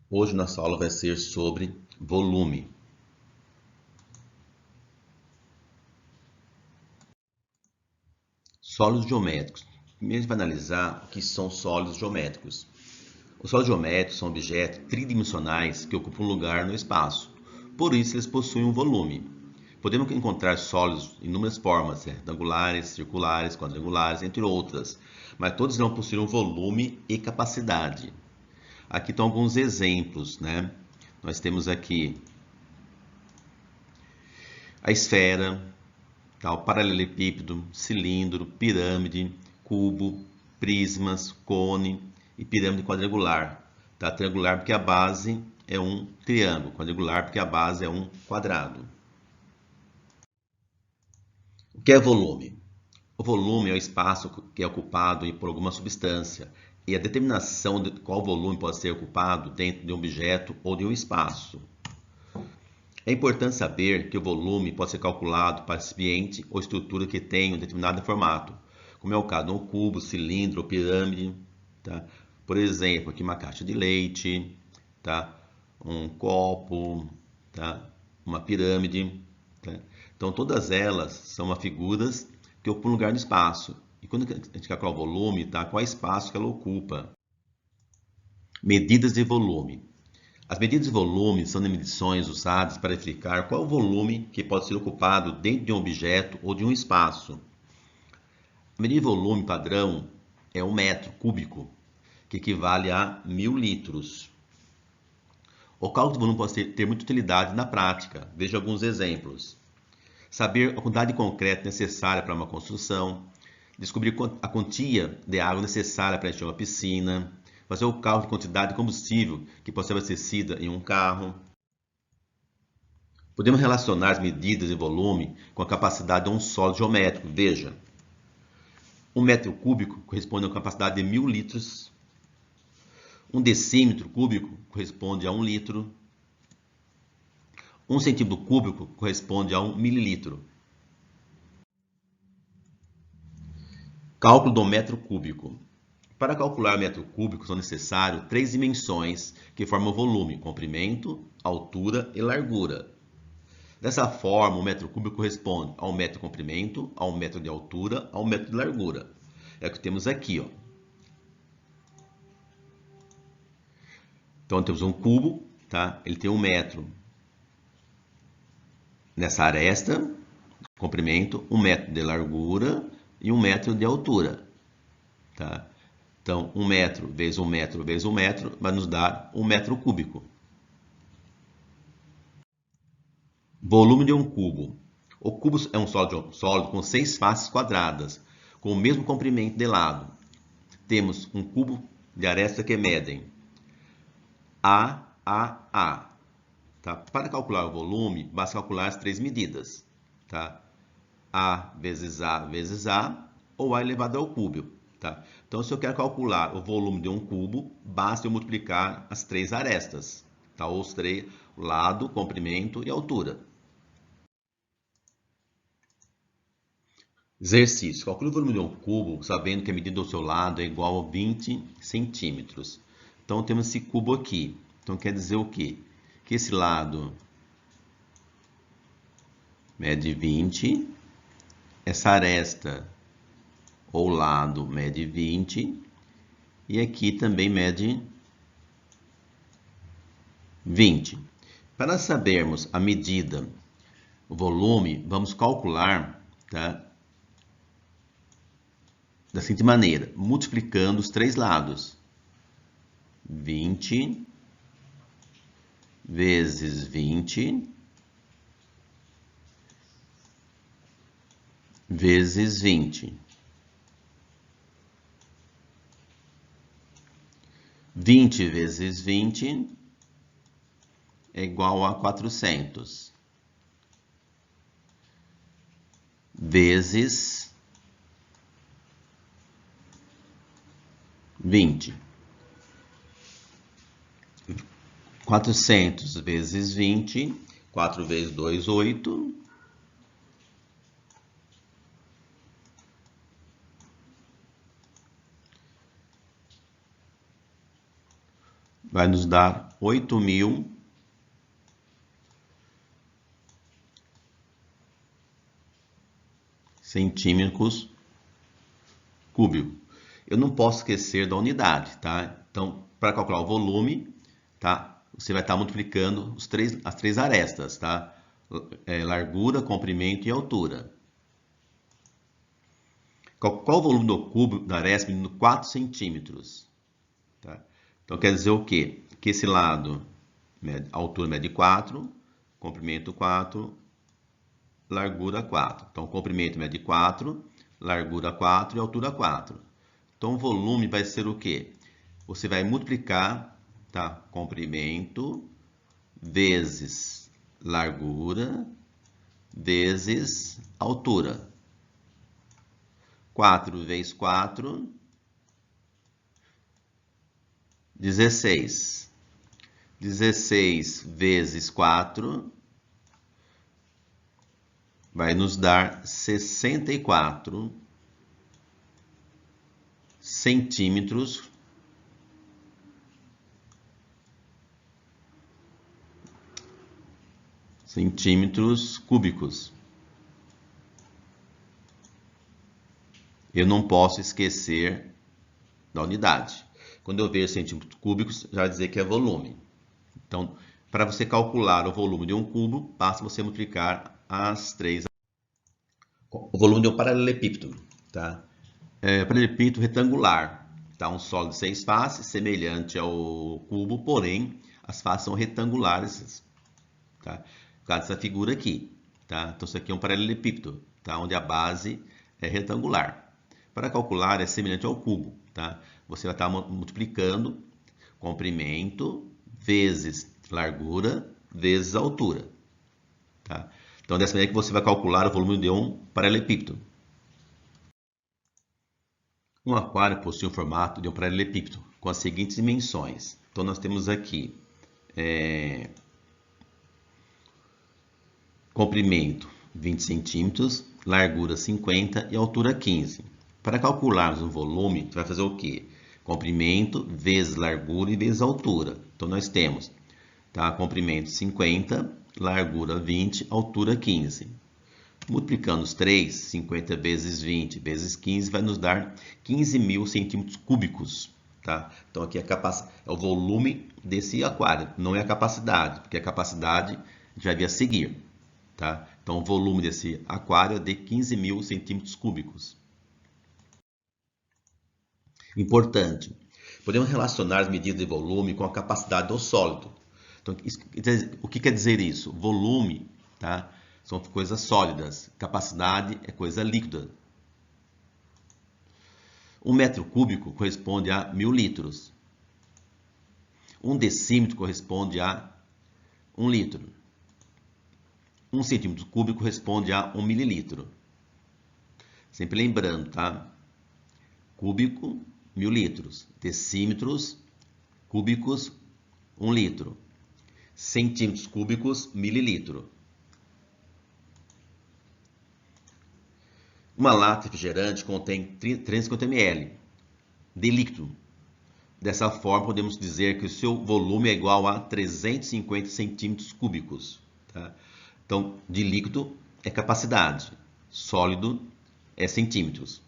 Hoje nossa aula vai ser sobre volume. Sólidos geométricos. Primeiro a gente vai analisar o que são sólidos geométricos. Os sólidos geométricos são objetos tridimensionais que ocupam um lugar no espaço. Por isso, eles possuem um volume. Podemos encontrar sólidos em inúmeras formas, retangulares, circulares, quadrangulares, entre outras, mas todos irão possuir um volume e capacidade. Aqui estão alguns exemplos, né? Nós temos aqui a esfera, o paralelepípedo, cilindro, pirâmide, cubo, prismas, cone e pirâmide quadrangular. Triangular porque a base é um triângulo, quadrangular porque a base é um quadrado. O que é volume? O volume é o espaço que é ocupado por alguma substância, e a determinação de qual volume pode ser ocupado dentro de um objeto ou de um espaço. É importante saber que o volume pode ser calculado para recipiente ou estrutura que tenha um determinado formato, como é o caso de um cubo, cilindro ou pirâmide. Por exemplo, aqui uma caixa de leite, um copo, uma pirâmide. Então, todas elas são figuras que ocupam lugar no espaço. E quando a gente calcula o volume, qual é o espaço que ela ocupa? Medidas de volume. As medidas de volume são medições usadas para verificar qual é o volume que pode ser ocupado dentro de um objeto ou de um espaço. A medida de volume padrão é um metro cúbico, que equivale a 1000 litros. O cálculo de volume pode ter muita utilidade na prática. Veja alguns exemplos. Saber a quantidade de concreto necessária para uma construção, descobrir a quantia de água necessária para encher uma piscina, fazer o cálculo de quantidade de combustível que pode ser abastecida em um carro. Podemos relacionar as medidas de volume com a capacidade de um sólido geométrico. Veja, um metro cúbico corresponde a uma capacidade de 1000 litros. Um decímetro cúbico corresponde a 1 litro. Um centímetro cúbico corresponde a 1 mililitro. Cálculo do metro cúbico. Para calcular o metro cúbico são necessárias 3 dimensões que formam o volume: comprimento, altura e largura. Dessa forma, o metro cúbico corresponde a 1 metro de comprimento, a 1 metro de altura, a 1 metro de largura. É o que temos aqui. Então, temos um cubo, ele tem 1 metro nessa aresta, comprimento, 1 metro de largura e 1 metro de altura. Então, 1 metro vezes 1 metro vezes 1 metro vai nos dar 1 metro cúbico. Volume de um cubo. O cubo é um sólido com 6 faces quadradas, com o mesmo comprimento de lado. Temos um cubo de aresta que medem A. Para calcular o volume, basta calcular as 3 medidas. A vezes A ou A elevado ao cubo. Então, se eu quero calcular o volume de um cubo, basta eu multiplicar as 3 arestas. Os 3, lado, comprimento e altura. Exercício. Calcule o volume de um cubo, sabendo que a medida do seu lado é igual a 20 centímetros. Então, temos esse cubo aqui. Então, quer dizer o quê? Que esse lado mede 20, essa aresta ou lado mede 20, e aqui também mede 20. Para sabermos a medida, o volume, vamos calcular da seguinte maneira, multiplicando os 3 lados. 20 vezes 20 vezes 20. 20 vezes 20 é igual a 400. Vezes 20. 400 vezes 20, 4 vezes 2, 8. vai nos dar 8.000 centímetros cúbicos. Eu não posso esquecer da unidade, tá? Então, para calcular o volume, tá? Você vai estar multiplicando as três arestas, tá? Largura, comprimento e altura. Qual o volume do cubo da aresta medindo 4 centímetros? Tá? Então, quer dizer o quê? Que esse lado, a altura mede 4, comprimento 4, largura 4. Então, comprimento mede 4, largura 4 e altura 4. Então, o volume vai ser o quê? Você vai multiplicar, tá? Comprimento vezes largura vezes altura. 4 vezes 4, 16. 16 vezes 4 vai nos dar 64 centímetros cúbicos. Eu não posso esquecer da unidade. Quando eu ver centímetros cúbicos, já vai dizer que é volume. Então, para você calcular o volume de um cubo, basta você multiplicar as três. O volume de um paralelepípedo, tá? Paralelepípedo retangular, tá? Um sólido de 6 faces, semelhante ao cubo, porém, as faces são retangulares, tá? Por causa dessa figura aqui, tá? Então, isso aqui é um paralelepípedo, tá? Onde a base é retangular. Para calcular, é semelhante ao cubo, tá? Você vai estar multiplicando comprimento vezes largura vezes altura, tá? Então, dessa maneira que você vai calcular o volume de um paralelepípedo. Um aquário possui o formato de um paralelepípedo com as seguintes dimensões. Então, nós temos aqui comprimento 20 centímetros, largura 50 e altura 15. Para calcularmos o volume, a gente vai fazer o quê? Comprimento vezes largura e vezes altura. Então, nós temos, tá? Comprimento 50, largura 20, altura 15. Multiplicando os 3, 50 vezes 20 vezes 15, vai nos dar 15.000 centímetros cúbicos. Tá? Então, aqui é o volume desse aquário, não é a capacidade, porque a capacidade a gente vai ver a seguir. Tá? Então, o volume desse aquário é de 15.000 centímetros cúbicos. Importante, podemos relacionar as medidas de volume com a capacidade do sólido. Então, o que quer dizer isso? Volume, tá? São coisas sólidas, capacidade é coisa líquida. 1 metro cúbico corresponde a 1.000 litros. 1 decímetro corresponde a 1 litro. 1 centímetro cúbico corresponde a 1 mililitro. Sempre lembrando, tá? Cúbico, 1.000 litros. Decímetros cúbicos, 1 litro. Centímetros cúbicos, mililitro. Uma lata de refrigerante contém 350 ml de líquido. Dessa forma, podemos dizer que o seu volume é igual a 350 centímetros cúbicos. Tá? Então, de líquido é capacidade, sólido é centímetros.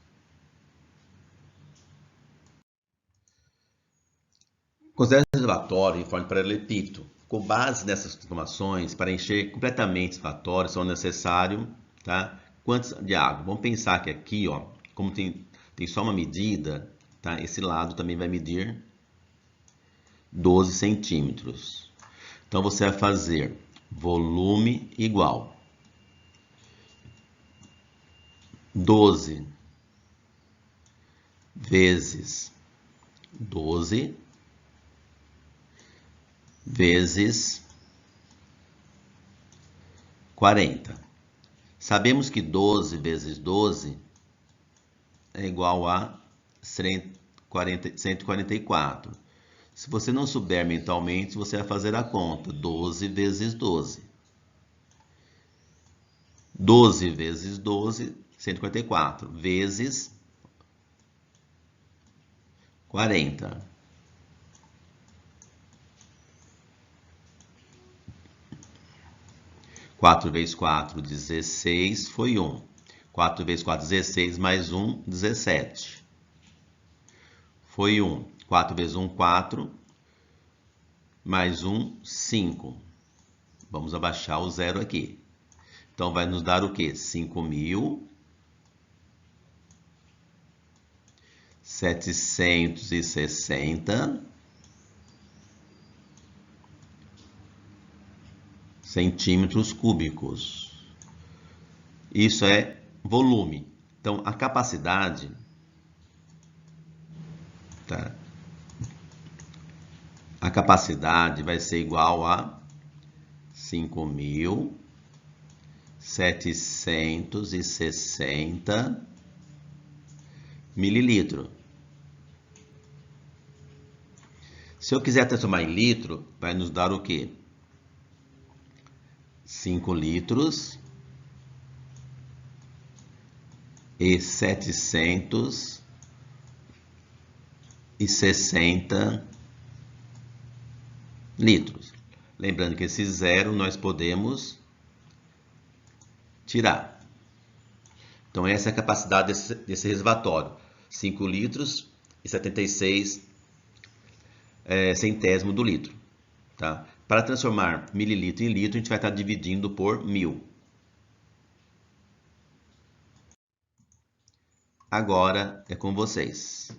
Considere o reservatório em forma de paralelepípedo. Com base nessas informações, para encher completamente esse reservatório, são necessários, tá? Quantos de água? Vamos pensar que aqui, ó, como tem só uma medida, tá? Esse lado também vai medir 12 centímetros. Então, você vai fazer volume igual 12 vezes 12 vezes 40. Sabemos que 12 vezes 12 é igual a 144. Se você não souber mentalmente, você vai fazer a conta. 12 vezes 12. 12 vezes 12, 144. Vezes 40. 4 vezes 4, 16, foi 1. 4 vezes 4, 16, mais 1, 17. Foi 1. 4 vezes 1, 4. Mais 1, 5. Vamos abaixar o zero aqui. Então, vai nos dar o quê? 5.760 centímetros cúbicos. Isso é volume. Então, a capacidade, tá? A capacidade vai ser igual a 5.760 mililitros. Se eu quiser transformar em litro, vai nos dar o quê? 5 litros e 760 litros. Lembrando que esse zero nós podemos tirar. Então, essa é a capacidade desse reservatório. 5 litros e 76 centésimos do litro. Tá? Para transformar mililitro em litro, a gente vai estar dividindo por 1000. Agora é com vocês.